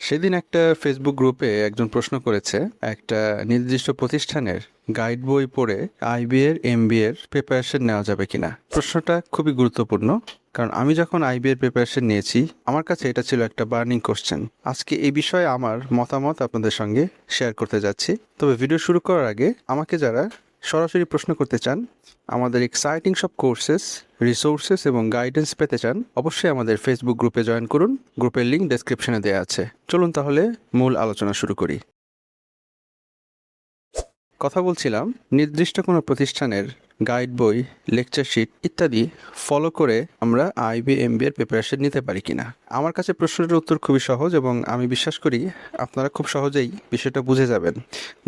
সেদিন একটা ফেসবুক গ্রুপে একজন প্রশ্ন করেছে, একটা নির্দিষ্ট প্রতিষ্ঠানের গাইড বই পড়ে আইবি এর এমবি এর প্রিপারেশন নেওয়া যাবে কিনা। প্রশ্নটা খুবই গুরুত্বপূর্ণ, কারণ আমি যখন আইবি এর প্রিপারেশন নিয়েছি আমার কাছে এটা ছিল একটা বার্নিং কোশ্চেন। আজকে এই বিষয়ে আমার মতামত আপনাদের সঙ্গে শেয়ার করতে যাচ্ছি। তবে ভিডিও শুরু করার আগে আমাকে যারা সরাসরি প্রশ্ন করতে চান, আমাদের এক্সাইটিং সব কোর্সেস, রিসোর্সেস এবং গাইডেন্স পেতে চান, অবশ্যই আমাদের ফেসবুক গ্রুপে জয়েন করুন। গ্রুপের লিঙ্ক ডেসক্রিপশনে দেওয়া আছে। চলুন তাহলে মূল আলোচনা শুরু করি। কথা বলছিলাম নির্দিষ্ট কোনো প্রতিষ্ঠানের গাইড বই, লেকচার শিট ইত্যাদি ফলো করে আমরা আইবি এমবি এর প্রিপারেশন নিতে পারি কিনা। আমার কাছে প্রশ্নটার উত্তর খুবই সহজ এবং আমি বিশ্বাস করি আপনারা খুব সহজেই বিষয়টা বুঝে যাবেন।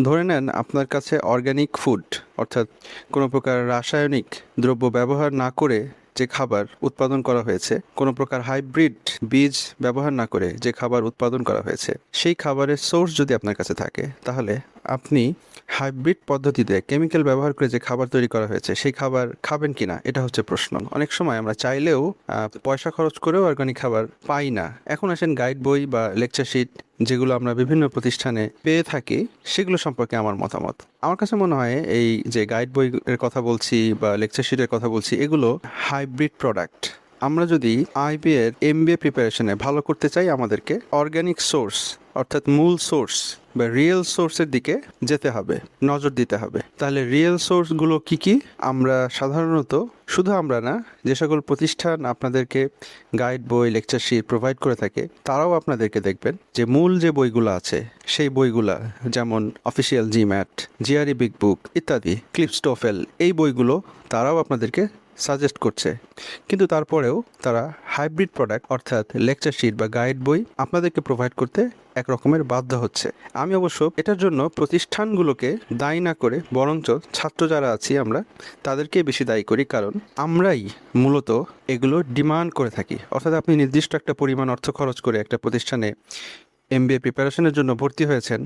ধরে নেন আপনার কাছে অর্গানিক ফুড, অর্থাৎ কোনো প্রকার রাসায়নিক দ্রব্য ব্যবহার না করে যে খাবার উৎপাদন করা হয়েছে, কোনো প্রকার হাইব্রিড বীজ ব্যবহার না করে যে খাবার উৎপাদন করা হয়েছে, সেই খাবারের সোর্স যদি আপনার কাছে থাকে, তাহলে আপনি হাইব্রিড পদ্ধতিতে কেমিক্যাল ব্যবহার করে যে খাবার তৈরি করা হয়েছে সেই খাবার খাবেন কিনা, এটা হচ্ছে প্রশ্ন। অনেক সময় আমরা চাইলেও পয়সা খরচ করেও অর্গানিক খাবার পাই না। এখন আসেন গাইড বই বা লেকচার শিট যেগুলো আমরা বিভিন্ন প্রতিষ্ঠানে পেয়ে থাকি, সেগুলো সম্পর্কে আমার মতামত। আমার কাছে মনে হয় এই যে গাইড বইয়ের কথা বলছি বা লেকচার শিটের কথা বলছি, এগুলো হাইব্রিড প্রোডাক্ট। আমরা যদি আইবি এর এমবিএ প্রিপারেশনে ভালো করতে চাই, আমাদেরকে অর্গানিক সোর্স অর্থাৎ মূল সোর্স বা রিয়েল সোর্সের দিকে যেতে হবে, নজর দিতে হবে। তাহলে রিয়েল সোর্সগুলো কি কি? আমরা সাধারণত, শুধু আমরা না, যে সকল প্রতিষ্ঠান আপনাদেরকে গাইড বই, লেকচার শিট প্রোভাইড করে থাকে, তারাও আপনাদেরকে দেখবেন যে মূল যে বইগুলো আছে সেই বইগুলা, যেমন অফিসিয়াল জিম্যাট, জিআরই বিগ বুক ইত্যাদি, ক্লিপস্টোফেল, এই বইগুলো তারাও আপনাদেরকে সাজেস্ট করছে। কিন্তু তারপরেও তারা হাইব্রিড প্রোডাক্ট অর্থাৎ লেকচার শিট বা গাইড বই আপনাদেরকে প্রোভাইড করতে এক রকমের বাধ্য হচ্ছে। আমি অবশ্য এটার জন্য প্রতিষ্ঠানগুলোকে দায়ী না করে, বরঞ্চ ছাত্র যারা আছি আমরা তাদেরকে বেশি দায়ী করি, কারণ আমরাই মূলত এগুলো ডিমান্ড করে থাকি। অর্থাৎ আপনি নির্দিষ্ট একটা পরিমাণ অর্থ খরচ করে একটা প্রতিষ্ঠানে এমবিএ প্রিপারেশনের জন্য ভর্তি হয়েছেন,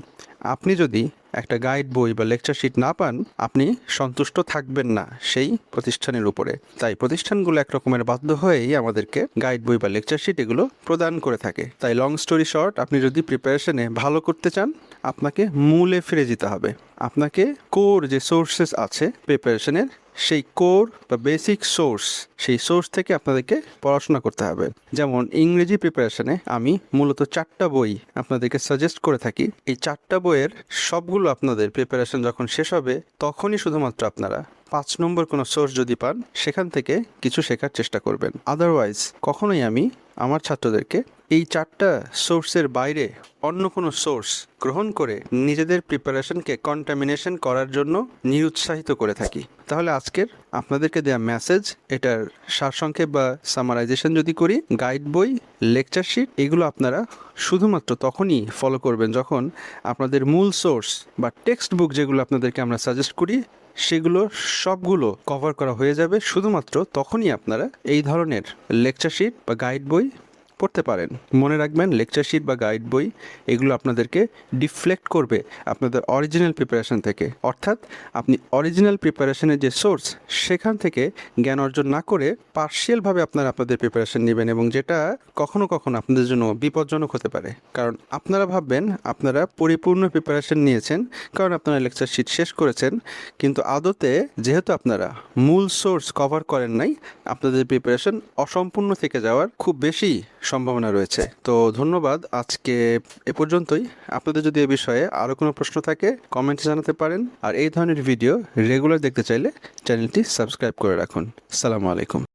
আপনি যদি একটা গাইড বই বা লেকচার শিট না পান, আপনি সন্তুষ্ট থাকবেন না সেই প্রতিষ্ঠানের উপরে। তাই প্রতিষ্ঠানগুলো এক রকমের বাধ্য হয়েই আমাদেরকে গাইড বই বা লেকচার শিট এগুলো প্রদান করে থাকে। তাই লং স্টোরি শর্ট, আপনি যদি প্রিপারেশনে ভালো করতে চান, আপনাকে মূলে ফিরে যেতে হবে। আপনাকে কোর যে সোর্সেস আছে প্রিপারেশনের, সেই কোর বা বেসিক সোর্স, সেই সোর্স থেকে আপনাদেরকে পড়াশোনা করতে হবে। যেমন ইংরেজি প্রিপারেশনে আমি মূলত 4টা বই আপনাদেরকে সাজেস্ট করে থাকি। এই 4টা বইয়ের সবগুলো আপনাদের প্রিপারেশন যখন শেষ হবে, তখনই শুধুমাত্র আপনারা 5 নম্বর কোনো সোর্স যদি পান, সেখান থেকে কিছু শেখার চেষ্টা করবেন। আদারওয়াইজ কখনোই আমি আমার ছাত্রদেরকে এই 4টা সোর্সের বাইরে অন্য কোনো সোর্স গ্রহণ করে নিজেদের প্রিপারেশনকে কন্টামিনেশন করার জন্য নিরুৎসাহিত করে থাকি। তাহলে আজকের আপনাদেরকে দেওয়া মেসেজ, এটার সারসংক্ষেপ বা সামারাইজেশন যদি করি, গাইড বই, লেকচার শিট এগুলো আপনারা শুধুমাত্র তখনই ফলো করবেন যখন আপনাদের মূল সোর্স বা টেক্সট বুক যেগুলো আপনাদেরকে আমরা সাজেস্ট করি, সেগুলো সবগুলো কভার করা হয়ে যাবে। শুধুমাত্র তখনই আপনারা এই ধরনের লেকচার শিট বা গাইড বই পড়তে পারেন। মনে রাখবেন, লেকচার শিট বা গাইড বই এগুলো আপনাদেরকে ডিফ্লেক্ট করবে আপনাদের অরিজিনাল প্রিপারেশন থেকে। অর্থাৎ আপনি অরিজিনাল প্রিপারেশনের যে সোর্স, সেখান থেকে জ্ঞান অর্জন না করে পার্শিয়ালভাবে আপনাদের প্রিপারেশন নেবেন, এবং যেটা কখনো কখনো আপনাদের জন্য বিপজ্জনক হতে পারে। কারণ আপনারা ভাববেন আপনারা পরিপূর্ণ প্রিপারেশন নিয়েছেন, কারণ আপনারা লেকচার শিট শেষ করেছেন, কিন্তু আদতে যেহেতু আপনারা মূল সোর্স কভার করেন নাই, আপনাদের প্রিপারেশন অসম্পূর্ণ থেকে যাওয়ার খুব বেশি সম্ভাবনা রয়েছে। তো ধন্যবাদ, আজকে এ পর্যন্তই। আপনাদের যদি এ বিষয়ে আরও কোনো প্রশ্ন থাকে কমেন্টে জানাতে পারেন, আর এই ধরনের ভিডিও রেগুলার দেখতে চাইলে চ্যানেলটি সাবস্ক্রাইব করে রাখুন। আসসালামু আলাইকুম।